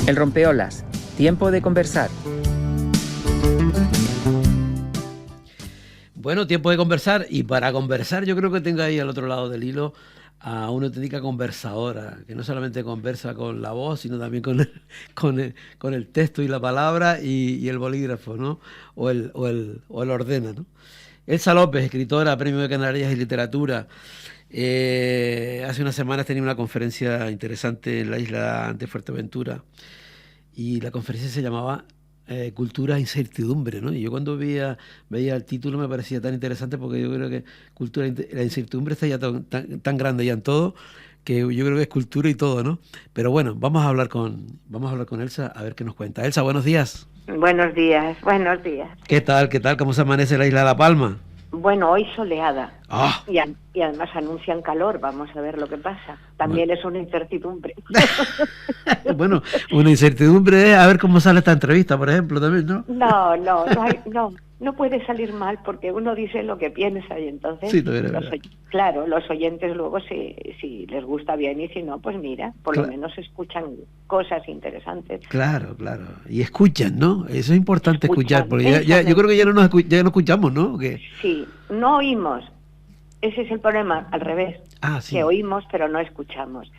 El rompeolas, tiempo de conversar. Bueno, tiempo de conversar, y para conversar yo creo que tengo ahí al otro lado del hilo a una auténtica conversadora, que no solamente conversa con la voz, sino también con el texto y la palabra y el bolígrafo, ¿no? O el ordena, ¿no? Elsa López, escritora, Premio de Canarias y Literatura. Hace unas semanas tenía una conferencia interesante en la isla de Fuerteventura, y la conferencia se llamaba Cultura e Incertidumbre, ¿no? Y yo cuando veía el título me parecía tan interesante, porque yo creo que la incertidumbre está ya tan grande ya en todo, que yo creo que es cultura y todo, ¿no? Pero bueno, vamos a hablar con Elsa a ver qué nos cuenta. Elsa, buenos días. Buenos días, buenos días. ¿Qué tal? ¿Cómo se amanece la isla de La Palma? Bueno, hoy soleada. ¡Ah! Y además anuncian calor, vamos a ver lo que pasa. También es una incertidumbre. Bueno, una incertidumbre es a ver cómo sale esta entrevista, por ejemplo, también, ¿no? No puede salir mal, porque uno dice lo que piensa, y entonces, sí, claro, los oyentes luego si les gusta bien, y si no, pues mira, por lo menos escuchan cosas interesantes. Claro. Y escuchan, ¿no? Eso es importante, escuchar, porque yo creo que ya no escuchamos, ¿no? Sí, no oímos. Ese es el problema, al revés. Sí. Que oímos pero no escuchamos.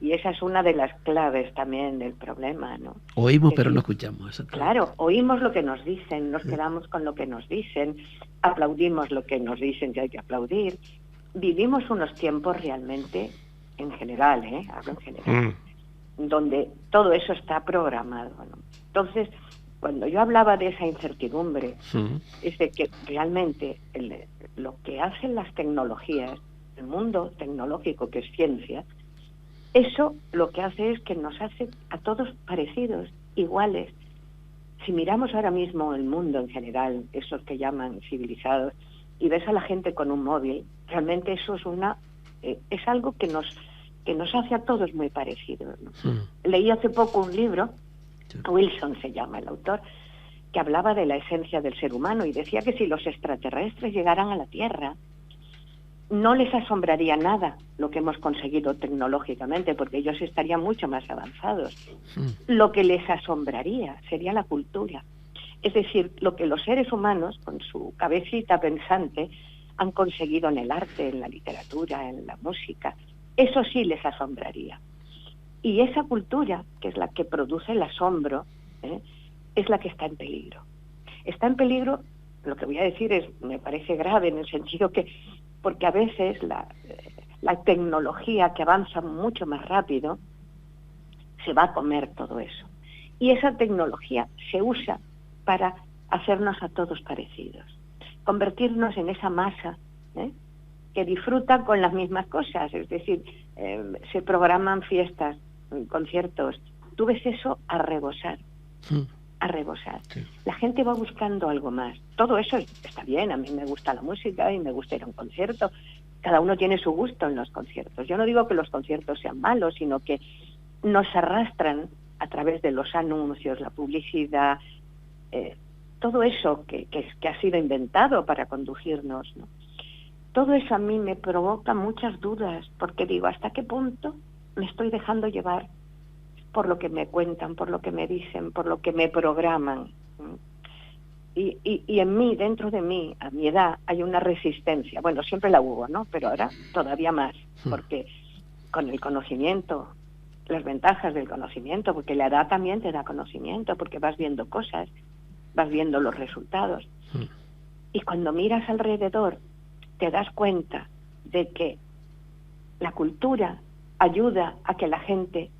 Y esa es una de las claves también del problema, ¿no? Oímos pero no escuchamos. Claro, oímos lo que nos dicen, nos quedamos con lo que nos dicen, aplaudimos lo que nos dicen que hay que aplaudir. Vivimos unos tiempos realmente, en general, hablo en general, donde todo eso está programado, ¿no? Entonces, cuando yo hablaba de esa incertidumbre, es de que realmente lo que hacen las tecnologías, el mundo tecnológico, que es ciencia, eso lo que hace es que nos hace a todos parecidos, iguales. Si miramos ahora mismo el mundo en general, esos que llaman civilizados, y ves a la gente con un móvil, realmente eso es algo que nos hace a todos muy parecidos, ¿no? Leí hace poco un libro, Wilson se llama el autor, que hablaba de la esencia del ser humano, y decía que si los extraterrestres llegaran a la Tierra, no les asombraría nada lo que hemos conseguido tecnológicamente, porque ellos estarían mucho más avanzados. Lo que les asombraría sería la cultura. Es decir, lo que los seres humanos, con su cabecita pensante, han conseguido en el arte, en la literatura, en la música, eso sí les asombraría. Y esa cultura, que es la que produce el asombro, es la que está en peligro. Está en peligro, lo que voy a decir me parece grave, en el sentido que, porque a veces la tecnología, que avanza mucho más rápido, se va a comer todo eso. Y esa tecnología se usa para hacernos a todos parecidos, convertirnos en esa masa que disfruta con las mismas cosas. Es decir, se programan fiestas, conciertos, tú ves eso a rebosar. Sí. La gente va buscando algo más. Todo eso está bien, a mí me gusta la música y me gusta ir a un concierto. Cada uno tiene su gusto en los conciertos. Yo no digo que los conciertos sean malos, sino que nos arrastran a través de los anuncios, la publicidad, todo eso que ha sido inventado para conducirnos, ¿no? Todo eso a mí me provoca muchas dudas, porque digo, ¿hasta qué punto me estoy dejando llevar por lo que me cuentan, por lo que me dicen, por lo que me programan? Y en mí, dentro de mí, a mi edad, hay una resistencia. Bueno, siempre la hubo, ¿no? Pero ahora todavía más, porque con el conocimiento, las ventajas del conocimiento, porque la edad también te da conocimiento, porque vas viendo cosas, vas viendo los resultados. Y cuando miras alrededor, te das cuenta de que la cultura ayuda a que la gente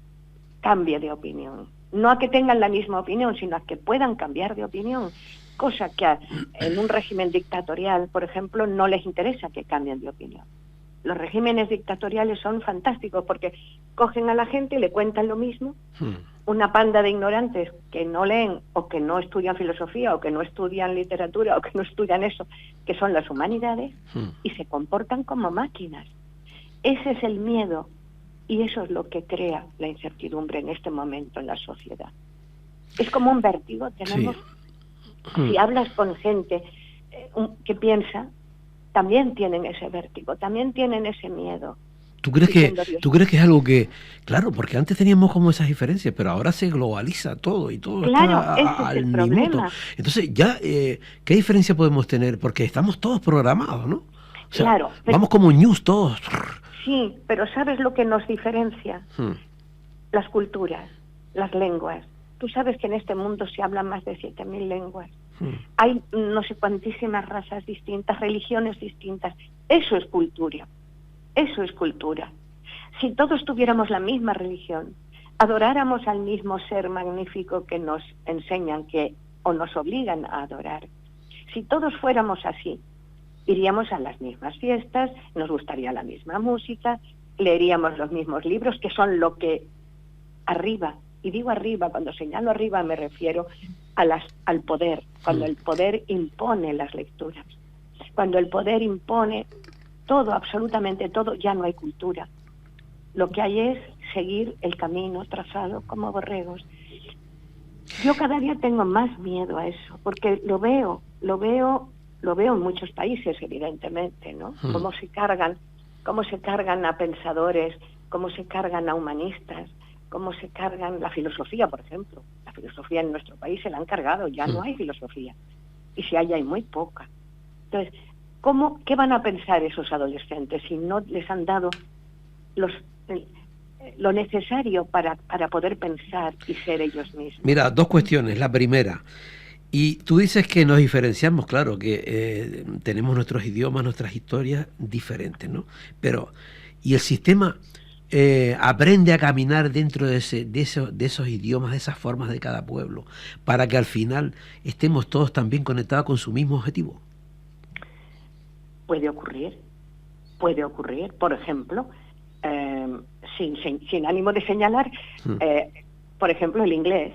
cambie de opinión. No a que tengan la misma opinión, sino a que puedan cambiar de opinión, cosa que en un régimen dictatorial, por ejemplo, no les interesa que cambien de opinión. Los regímenes dictatoriales son fantásticos porque cogen a la gente y le cuentan lo mismo, una panda de ignorantes que no leen o que no estudian filosofía o que no estudian literatura o que no estudian eso, que son las humanidades, y se comportan como máquinas. Ese es el miedo. Y eso es lo que crea la incertidumbre en este momento en la sociedad. Es como un vértigo. Tenemos, si hablas con gente que piensa, también tienen ese vértigo, también tienen ese miedo. ¿Tú crees que es algo que, claro, porque antes teníamos como esas diferencias, pero ahora se globaliza todo y todo Claro, está ese es el al minuto? problema. Entonces, ya, ¿qué diferencia podemos tener? Porque estamos todos programados, ¿no? O sea, Claro, pero, vamos como news todos. sí, pero ¿sabes lo que nos diferencia? Las culturas, las lenguas. Tú sabes que en este mundo se hablan más de 7.000 lenguas. Hay no sé cuantísimas razas distintas, religiones distintas. Eso es cultura. Eso es cultura. Si todos tuviéramos la misma religión, adoráramos al mismo ser magnífico que nos enseñan o nos obligan a adorar, si todos fuéramos así, iríamos a las mismas fiestas, nos gustaría la misma música, leeríamos los mismos libros, que son lo que arriba, y digo arriba, cuando señalo arriba me refiero al poder, cuando el poder impone las lecturas, cuando el poder impone todo, absolutamente todo, ya no hay cultura. Lo que hay es seguir el camino trazado como borregos. Yo cada día tengo más miedo a eso, porque lo veo en muchos países, evidentemente, ¿no? Cómo se cargan a pensadores, cómo se cargan a humanistas, cómo se cargan la filosofía, por ejemplo. La filosofía en nuestro país se la han cargado, ya no hay filosofía. Y si hay muy poca. Entonces, ¿qué van a pensar esos adolescentes si no les han dado lo necesario para poder pensar y ser ellos mismos? Mira, dos cuestiones. La primera, y tú dices que nos diferenciamos, claro, que tenemos nuestros idiomas, nuestras historias diferentes, ¿no? Pero, ¿y el sistema aprende a caminar dentro de esos idiomas, de esas formas de cada pueblo, para que al final estemos todos también conectados con su mismo objetivo? Puede ocurrir. Por ejemplo, sin ánimo de señalar, por ejemplo, el inglés.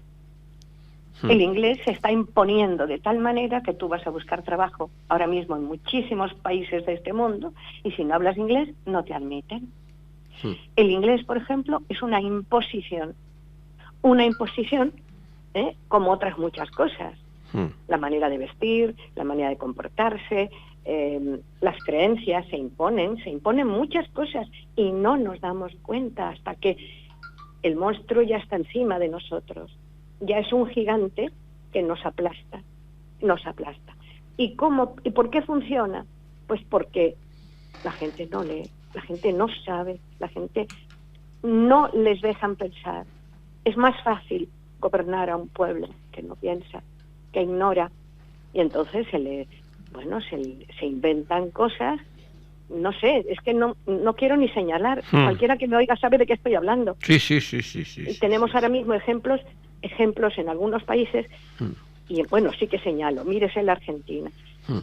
El inglés se está imponiendo de tal manera que tú vas a buscar trabajo ahora mismo en muchísimos países de este mundo y si no hablas inglés no te admiten. El inglés, por ejemplo, es una imposición. Una imposición, como otras muchas cosas. La manera de vestir, la manera de comportarse, las creencias se imponen muchas cosas y no nos damos cuenta hasta que el monstruo ya está encima de nosotros. Ya es un gigante que nos aplasta. ¿Y por qué funciona? Pues porque la gente no lee, la gente no sabe, la gente no les dejan pensar. Es más fácil gobernar a un pueblo que no piensa, que ignora, y entonces se inventan cosas, no sé, es que no quiero ni señalar, cualquiera que me oiga sabe de qué estoy hablando. Sí. Y tenemos ahora mismo ejemplos en algunos países, y bueno, sí que señalo, mírese la Argentina.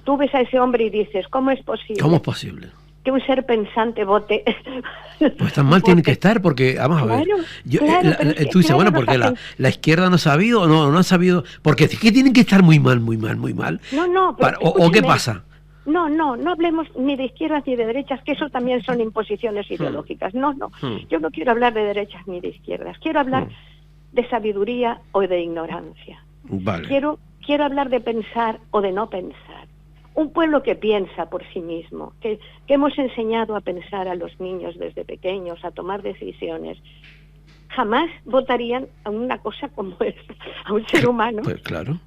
Tú ves a ese hombre y dices, ¿cómo es posible? ¿Cómo es posible? Que un ser pensante vote. Pues tan mal tiene que estar, porque, vamos a ver. Tú dices, bueno, porque la izquierda no ha sabido, o no ha sabido, porque es que tienen que estar muy mal. No, pero ¿O qué pasa? No hablemos ni de izquierdas ni de derechas, que eso también son imposiciones ideológicas. No. Yo no quiero hablar de derechas ni de izquierdas. Quiero hablar de sabiduría o de ignorancia. Vale. Quiero hablar de pensar o de no pensar. Un pueblo que piensa por sí mismo, que hemos enseñado a pensar a los niños desde pequeños, a tomar decisiones, jamás votarían a una cosa como esta, a un ser humano. Pues claro.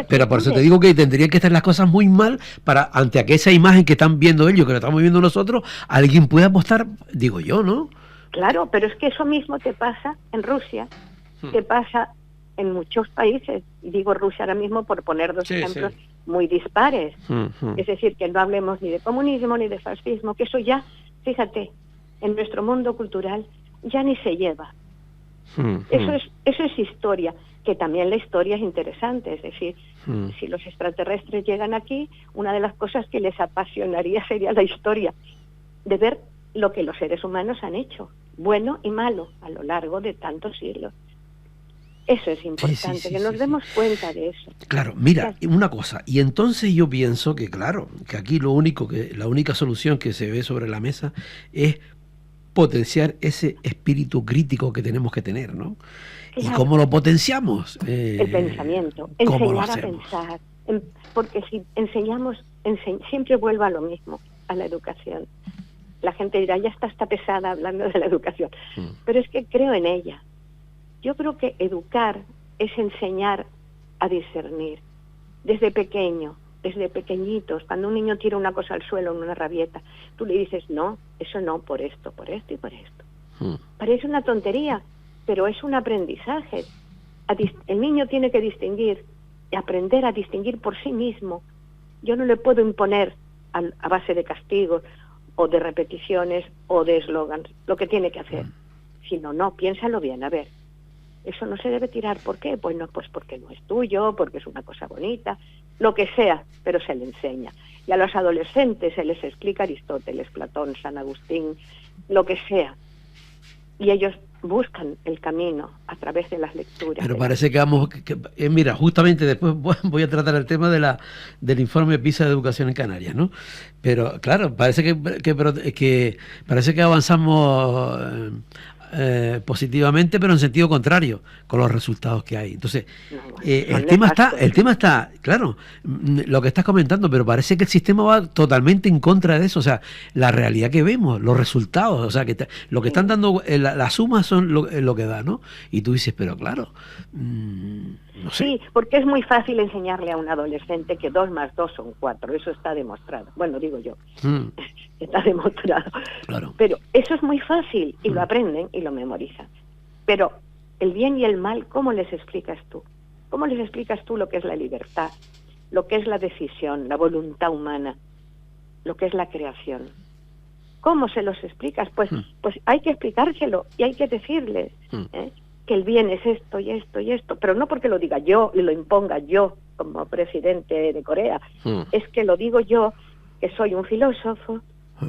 Pero por eso te digo que tendrían que estar las cosas muy mal para, ante esa imagen que están viendo ellos, que la estamos viendo nosotros, alguien puede apostar, digo yo, ¿no? Claro, pero es que eso mismo te pasa en Rusia, te pasa en muchos países. Digo Rusia ahora mismo por poner dos ejemplos muy dispares. Es decir, que no hablemos ni de comunismo ni de fascismo, que eso ya, fíjate, en nuestro mundo cultural ya ni se lleva. Eso es historia, que también la historia es interesante. Es decir, si los extraterrestres llegan aquí, una de las cosas que les apasionaría sería la historia, de ver lo que los seres humanos han hecho, bueno y malo, a lo largo de tantos siglos. Eso es importante, que nos demos cuenta de eso. Claro, mira, una cosa, y entonces yo pienso que, claro, que aquí la única solución que se ve sobre la mesa es potenciar ese espíritu crítico que tenemos que tener, ¿no? Claro. ¿Y cómo lo potenciamos? El pensamiento, enseñar a pensar, porque si enseñamos, siempre vuelvo a lo mismo. a la educación. La gente dirá, ya está pesada hablando de la educación, pero es que creo en ella. Yo creo que educar es enseñar a discernir desde pequeño, desde pequeñitos. Cuando un niño tira una cosa al suelo, una rabieta, tú le dices, no, eso no, por esto y por esto. Parece una tontería, pero es un aprendizaje. El niño tiene que distinguir y aprender a distinguir por sí mismo. Yo no le puedo imponer a base de castigos o de repeticiones o de eslogans lo que tiene que hacer. Sino, no, piénsalo bien, a ver, eso no se debe tirar, ¿por qué? Pues no, pues porque no es tuyo, porque es una cosa bonita, lo que sea, pero se le enseña. Y a los adolescentes se les explica Aristóteles, Platón, San Agustín, lo que sea. Y ellos buscan el camino a través de las lecturas. Pero parece que vamos... mira, justamente después voy a tratar el tema del informe PISA de educación en Canarias, ¿no? Pero claro, parece que avanzamos positivamente, pero en sentido contrario con los resultados que hay. Entonces, el tema está, claro, lo que estás comentando, pero parece que el sistema va totalmente en contra de eso. O sea, la realidad que vemos, los resultados, o sea, que lo que están dando, las sumas son lo que da, ¿no? Y tú dices, pero claro, no sé. Sí, porque es muy fácil enseñarle a un adolescente que 2 más 2 son 4, eso está demostrado. Bueno, digo yo, está demostrado. Claro. Pero eso es muy fácil y lo aprenden y lo memorizan. Pero el bien y el mal, ¿cómo les explicas tú? ¿Cómo les explicas tú lo que es la libertad, lo que es la decisión, la voluntad humana, lo que es la creación? ¿Cómo se los explicas? Pues hay que explicárselo y hay que decirles que el bien es esto y esto y esto, pero no porque lo diga yo y lo imponga yo como presidente de Corea, es que lo digo yo, que soy un filósofo,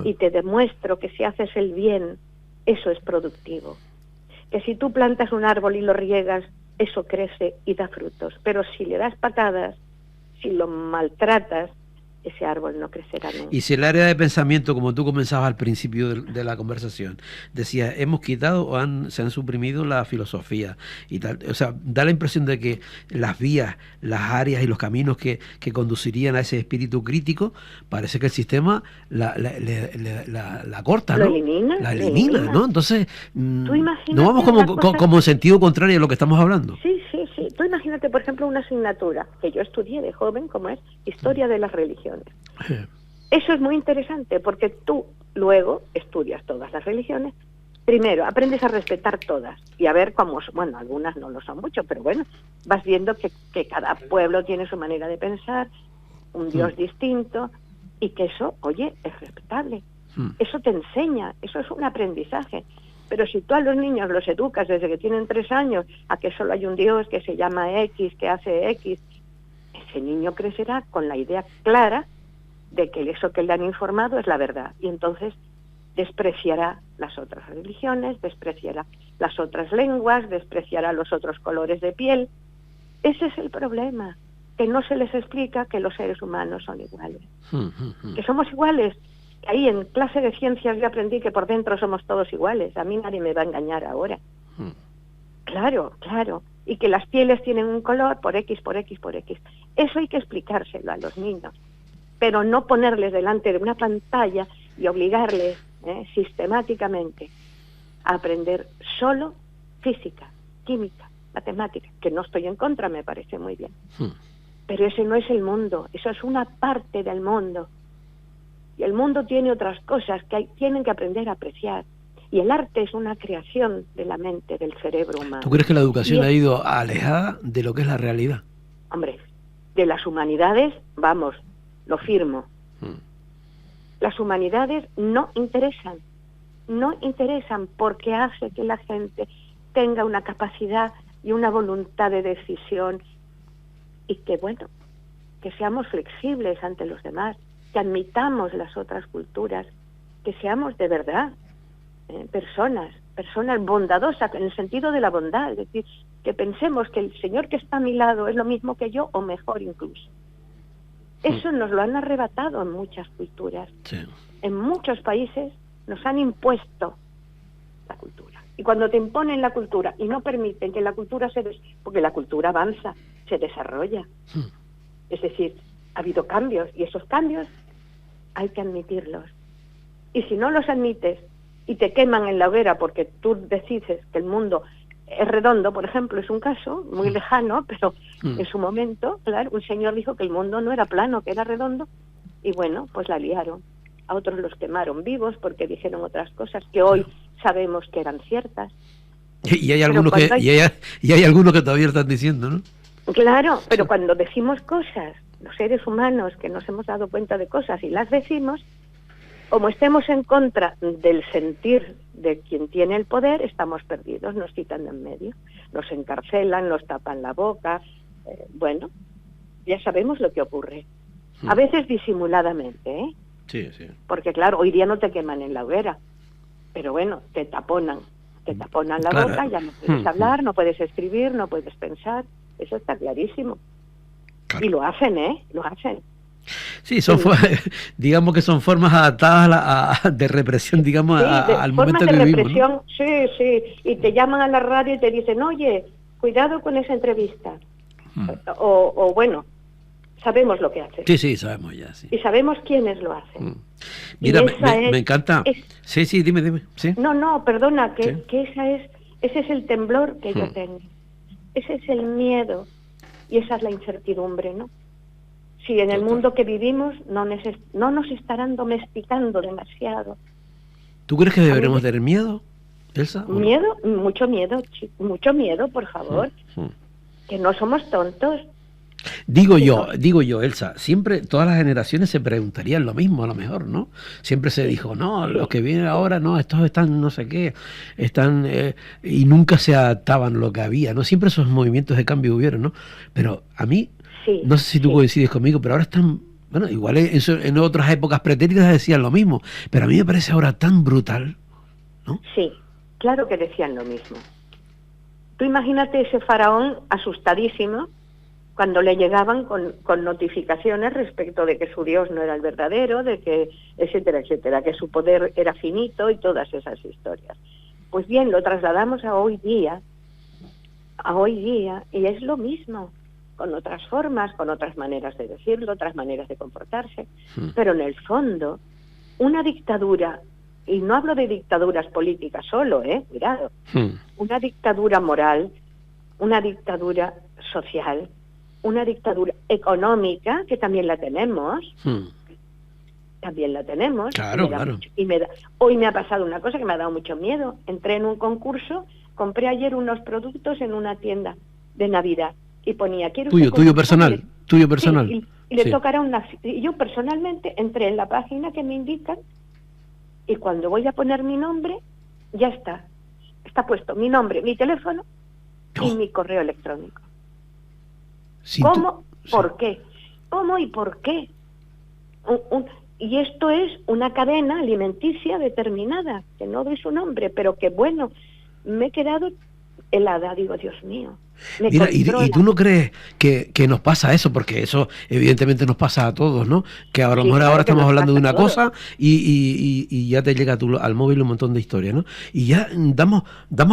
y te demuestro que si haces el bien, eso es productivo. Que si tú plantas un árbol y lo riegas, eso crece y da frutos. Pero si le das patadas, si lo maltratas, ese árbol no crecerá nunca. Y si el área de pensamiento, como tú comenzabas al principio de la conversación, decías, hemos quitado o se han suprimido la filosofía y tal, o sea, da la impresión de que las vías, las áreas y los caminos que conducirían a ese espíritu crítico, parece que el sistema la corta, ¿no? La elimina, ¿no? Entonces, no vamos como en sentido contrario a lo que estamos hablando. Sí. Tú imagínate, por ejemplo, una asignatura que yo estudié de joven, como es Historia de las Religiones. Eso es muy interesante porque tú luego estudias todas las religiones. Primero, aprendes a respetar todas y a ver cómo, bueno, algunas no lo son mucho, pero bueno, vas viendo que cada pueblo tiene su manera de pensar, un Dios distinto, y que eso, oye, es respetable. Eso te enseña, eso es un aprendizaje. Pero si tú a los niños los educas desde que tienen 3 años a que solo hay un Dios que se llama X, que hace X, ese niño crecerá con la idea clara de que eso que le han informado es la verdad. Y entonces despreciará las otras religiones, despreciará las otras lenguas, despreciará los otros colores de piel. Ese es el problema, que no se les explica que los seres humanos son iguales. Que somos iguales. Ahí en clase de ciencias yo aprendí que por dentro somos todos iguales. A mí nadie me va a engañar ahora. Claro. Y que las pieles tienen un color por X. Eso hay que explicárselo a los niños. Pero no ponerles delante de una pantalla y obligarles sistemáticamente a aprender solo física, química, matemática. Que no estoy en contra, me parece muy bien. Pero ese no es el mundo. Eso es una parte del mundo. Y el mundo tiene otras cosas que tienen que aprender a apreciar. Y el arte es una creación de la mente, del cerebro humano. ¿Tú crees que la educación ha ido alejada de lo que es la realidad? Hombre, de las humanidades, vamos, lo firmo. Las humanidades no interesan porque hace que la gente tenga una capacidad y una voluntad de decisión y que, bueno, que seamos flexibles ante los demás, que admitamos las otras culturas, que seamos de verdad personas bondadosas en el sentido de la bondad, es decir, que pensemos que el Señor que está a mi lado es lo mismo que yo o mejor incluso. Eso nos lo han arrebatado en muchas culturas. Sí. En muchos países nos han impuesto la cultura. Y cuando te imponen la cultura y no permiten que la cultura porque la cultura avanza, se desarrolla. Es decir, ha habido cambios y esos cambios hay que admitirlos. Y si no los admites y te queman en la hoguera porque tú decides que el mundo es redondo, por ejemplo, es un caso muy lejano, pero en su momento, claro, un señor dijo que el mundo no era plano, que era redondo, y bueno, pues la liaron. A otros los quemaron vivos porque dijeron otras cosas que hoy sabemos que eran ciertas. Y hay algunos hay algunos que todavía están diciendo, ¿no? Claro, pero cuando decimos cosas, los seres humanos que nos hemos dado cuenta de cosas y las decimos, como estemos en contra del sentir de quien tiene el poder, estamos perdidos, nos quitan de en medio, nos encarcelan, nos tapan la boca, bueno, ya sabemos lo que ocurre. A veces disimuladamente, ¿eh? Sí, sí. Porque claro, hoy día no te queman en la hoguera, pero bueno, te taponan la Claro. boca, ya no puedes hablar, no puedes escribir, no puedes pensar, eso está clarísimo. Claro. Y lo hacen, lo hacen. Sí, digamos que son formas adaptadas de represión, digamos, Sí, al momento formas que de vivimos, represión, ¿no? sí, y te llaman a la radio y te dicen, oye, cuidado con esa entrevista. O bueno, sabemos lo que hacen. Sí, sabemos ya, sí. Y sabemos quiénes lo hacen. Mira, Y me encanta. Sí, dime. Sí. No, perdona, que Sí. ese es el temblor que yo tengo. Ese es el miedo y esa es la incertidumbre, ¿no? Si en el mundo que vivimos no nos estarán domesticando demasiado. ¿Tú crees que deberemos tener miedo, Elsa? Miedo, mucho miedo, por favor. Que no somos tontos. Digo yo, Elsa, siempre todas las generaciones se preguntarían lo mismo, a lo mejor, ¿no? Siempre se dijo, no, los que vienen ahora, no, estos están no sé qué, están y nunca se adaptaban a lo que había, ¿no? Siempre esos movimientos de cambio hubieron, ¿no? Pero a mí, no sé si tú coincides conmigo, pero ahora están, bueno, igual en otras épocas pretéritas decían lo mismo, pero a mí me parece ahora tan brutal, ¿no? Sí, claro que decían lo mismo. Tú imagínate ese faraón asustadísimo cuando le llegaban con notificaciones respecto de que su Dios no era el verdadero, de que, etcétera, que su poder era finito y todas esas historias. Pues bien, lo trasladamos a hoy día, y es lo mismo, con otras formas, con otras maneras de decirlo, otras maneras de comportarse, pero en el fondo, una dictadura, y no hablo de dictaduras políticas solo, cuidado, una dictadura moral, una dictadura social, una dictadura económica, que también la tenemos, Claro, claro. Hoy me ha pasado una cosa que me ha dado mucho miedo. Entré en un concurso, compré ayer unos productos en una tienda de Navidad y ponía, quiero tuyo personal. Sí, y le tocará y yo personalmente entré en la página que me indican y cuando voy a poner mi nombre, ya está puesto mi nombre, mi teléfono y mi correo electrónico. ¿Cómo? ¿Por qué? ¿Cómo y por qué? Y esto es una cadena alimenticia determinada, que no doy su nombre, pero que bueno, me he quedado helada, digo, Dios mío. Mira, y tú no crees que nos pasa eso, porque eso evidentemente nos pasa a todos, ¿no? Que a lo mejor ahora estamos hablando de una cosa y ya te llega al móvil un montón de historias, ¿no? Y ya damos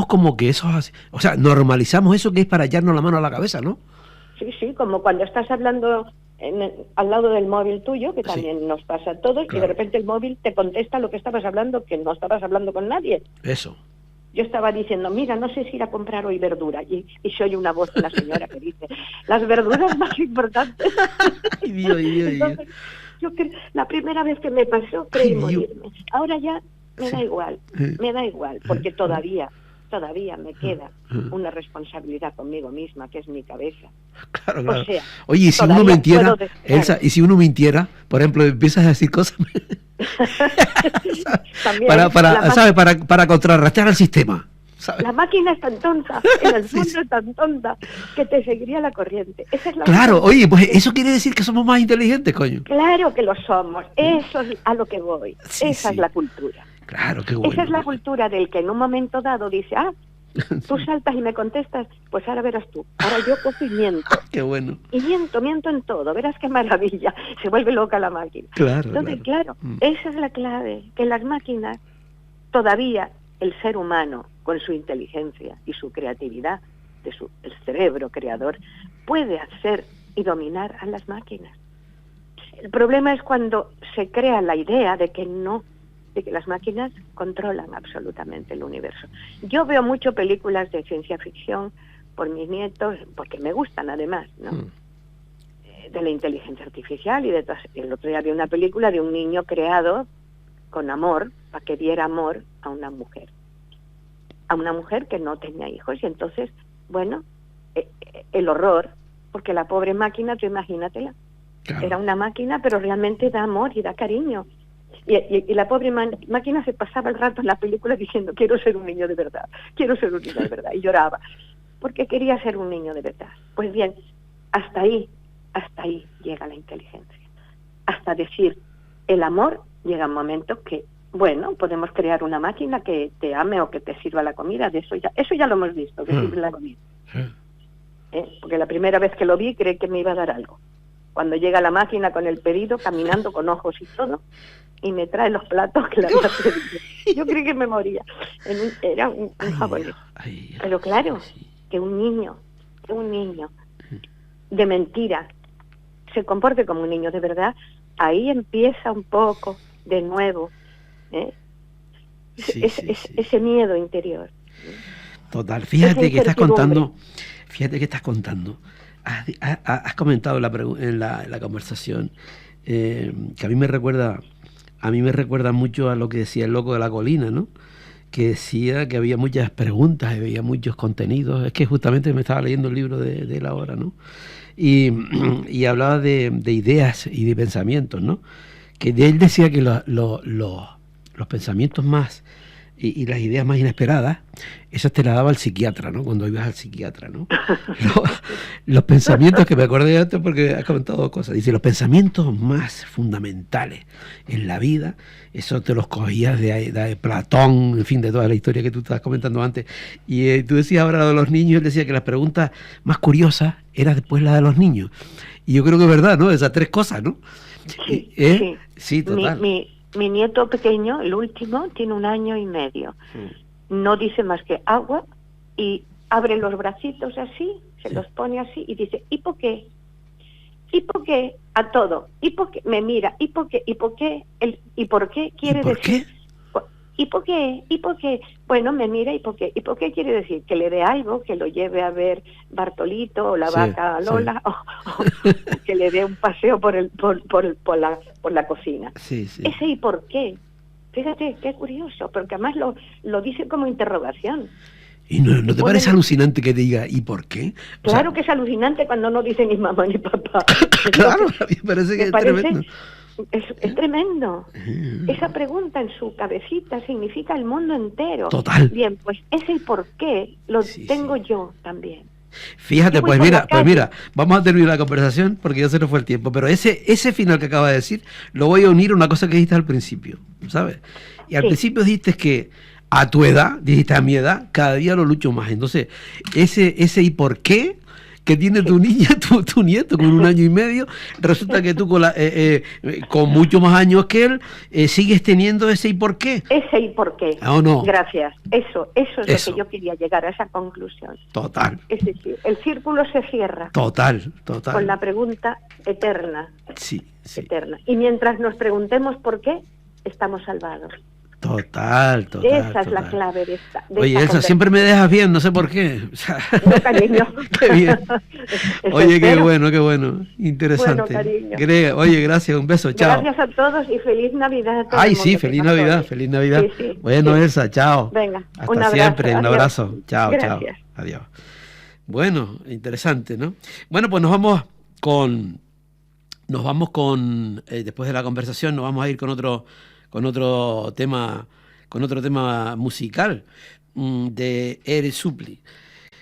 como que eso es así, o sea, normalizamos eso que es para echarnos la mano a la cabeza, ¿no? Sí, como cuando estás hablando al lado del móvil tuyo, que también nos pasa a todos, claro. Y de repente el móvil te contesta lo que estabas hablando, que no estabas hablando con nadie. Eso. Yo estaba diciendo, mira, no sé si ir a comprar hoy verdura, y se oye una voz de la señora que dice, las verduras más importantes. Entonces, yo la primera vez que me pasó, creí morirme. Ahora ya me da igual, porque todavía me queda una responsabilidad conmigo misma, que es mi cabeza. Claro. O sea, oye, y si uno mintiera, Elsa, y si uno mintiera, por ejemplo, empiezas a decir cosas para contrarrestar al sistema, ¿sabes? La máquina es tan tonta, en el fondo es tan tonta, que te seguiría la corriente. Esa es la claro, oye, pues eso quiere decir que somos más inteligentes, coño. Claro que lo somos, eso es a lo que voy, esa es la cultura. Claro, qué bueno. Esa es la cultura del que en un momento dado dice, tú saltas y me contestas, pues ahora verás tú. Ahora yo cojo y miento. Qué bueno. Y miento en todo, verás qué maravilla. Se vuelve loca la máquina. Claro. Entonces, claro, esa es la clave, que las máquinas, todavía el ser humano, con su inteligencia y su creatividad, el cerebro creador, puede hacer y dominar a las máquinas. El problema es cuando se crea la idea de que las máquinas controlan absolutamente el universo. Yo veo mucho películas de ciencia ficción por mis nietos, porque me gustan además, ¿no? De la inteligencia artificial y de todas. El otro día vi una película de un niño creado con amor, para que diera amor a una mujer que no tenía hijos, y entonces, bueno, el horror, porque la pobre máquina, tú imagínatela, claro. Era una máquina, pero realmente da amor y da cariño. Y la pobre máquina se pasaba el rato en la película diciendo, quiero ser un niño de verdad, y lloraba, porque quería ser un niño de verdad. Pues bien, hasta ahí llega la inteligencia. Hasta decir, el amor llega un momento que, bueno, podemos crear una máquina que te ame o que te sirva la comida, eso ya lo hemos visto, que sirve la comida. Porque la primera vez que lo vi creí que me iba a dar algo. Cuando llega la máquina con el pedido, caminando con ojos y todo, y me trae los platos que le había pedido. Yo creí que me moría. Era un japonés. Pero claro, que un niño de mentira se comporte como un niño de verdad, ahí empieza un poco de nuevo ese miedo interior. Total. Fíjate que estás contando. Has comentado en la conversación que a mí me recuerda mucho a lo que decía el loco de la colina, ¿no? Que decía que había muchas preguntas, había muchos contenidos. Es que justamente me estaba leyendo el libro de él ahora, ¿no? Y hablaba de ideas y de pensamientos, ¿no? Que él decía que los pensamientos más y las ideas más inesperadas, esas te las daba el psiquiatra, ¿no? Cuando ibas al psiquiatra, ¿no? Los pensamientos, que me acordé antes porque has comentado dos cosas. Dice, los pensamientos más fundamentales en la vida, eso te los cogías de Platón, en fin, de toda la historia que tú estabas comentando antes. Y tú decías ahora lo de los niños, él decía que las preguntas más curiosas era después la de los niños. Y yo creo que es verdad, ¿no? Esas tres cosas, ¿no? Sí, sí, total. Mi nieto pequeño, el último, tiene 1 año y medio. No dice más que agua y abre los bracitos así, se los pone así y dice, ¿y por qué? ¿Y por qué? A todo. ¿Y por qué? Me mira, ¿y por qué? ¿Y por qué? ¿Y por qué quiere decir? ¿Y por qué? ¿Y por qué? Bueno, me mira, ¿y por qué? ¿Y por qué quiere decir? Que le dé algo, que lo lleve a ver Bartolito o la vaca Lola, o que le dé un paseo por la cocina. Ese ¿y por qué? Fíjate, qué curioso, porque además lo dice como interrogación. ¿Y no te parece alucinante que diga ¿y por qué? Claro que es alucinante cuando no dice ni mamá ni papá. Claro, me parece que es tremendo. Es tremendo. Esa pregunta en su cabecita significa el mundo entero. Total. Bien, pues ese por qué lo tengo yo también. Fíjate, pues mira, vamos a terminar la conversación porque ya se nos fue el tiempo, pero ese final que acaba de decir lo voy a unir a una cosa que dijiste al principio, ¿sabes? Y al principio dijiste que a tu edad, dijiste a mi edad, cada día lo lucho más. Entonces, ese y por qué que tiene tu niña, tu nieto con 1 año y medio, resulta que tú con mucho más años que él, sigues teniendo ese y por qué. Ese y por qué. ¿O no? Gracias. Eso es lo que yo quería llegar a esa conclusión. Total. Es decir, el círculo se cierra. Total. Con la pregunta eterna. Sí. Eterna. Y mientras nos preguntemos por qué, estamos salvados. Total. Esa es la clave de esta. Oye, Elsa, siempre me dejas bien, no sé por qué. No, cariño. Qué bien. Oye, qué bueno. Interesante. Bueno, cariño. Oye, gracias, un beso, chao. Gracias a todos y feliz Navidad a todos. Ay, sí, feliz Navidad. Sí. Bueno, Elsa, chao. Venga, hasta un abrazo, siempre, un adiós. abrazo. Chao, Gracias. chao. Adiós. Bueno, interesante, ¿no? Bueno, pues nos vamos con después de la conversación, nos vamos a ir con otro tema musical de Eres Suppli.